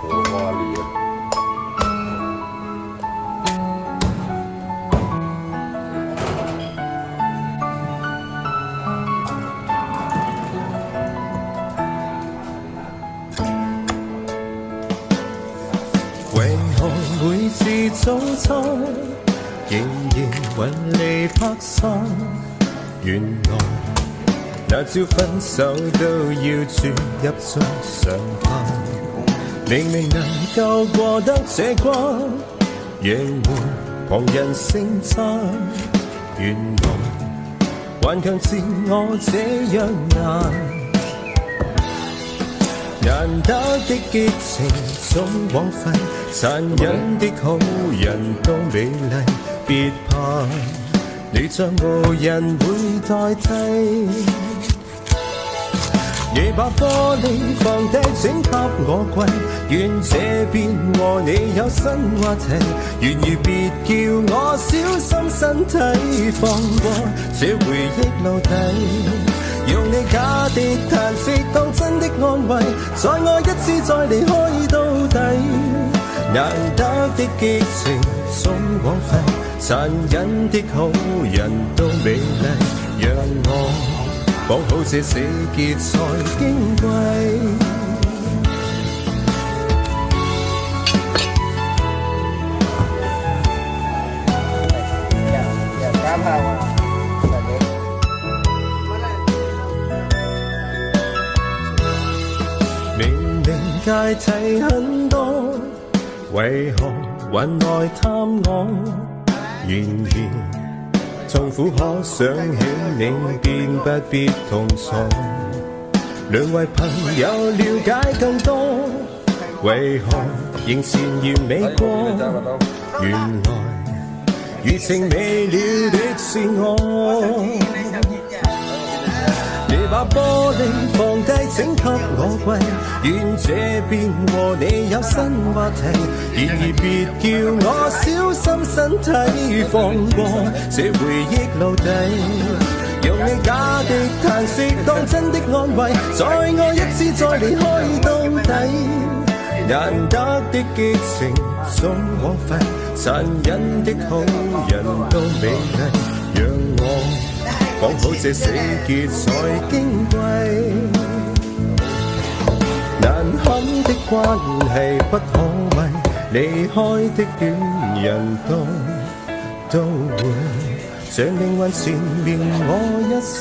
我花蓮。為何每次早餐仍然雲離魄散？原來那朝分手都要轉入再上班，明明能夠過得這關，仍沒旁人稱讚。原來頑強自我這樣難。難得的激情總枉費，殘忍的好人都美麗，別怕你將無人會代替。夜把玻璃放低請給我跪，願這邊和你有新話題，願意別叫我小心身體，放過這回憶留底。用你假的彈舌當真的安慰，在我一次再離開到底。難得的激情總枉費，殘忍的好人都美麗，讓我綁好這死結才矜貴。明明界題很多，為何還來探我？然而痛苦可想起你，便不必痛楚。兩位朋友了解更多，為何仍纏綿未過？原來餘情未了的是我。你把玻璃放低請給我跪，願這邊和你有新話題，然而別叫我小心身體，放過這回憶留底。用你假的彈舌當真的安慰，在我一次再離開到底。難得的激情總枉費，殘忍的好人都美麗，讓我綁好這死結才矜貴。難堪的關係不可畏，離開的戀人都會像靈魂纏綿我一世。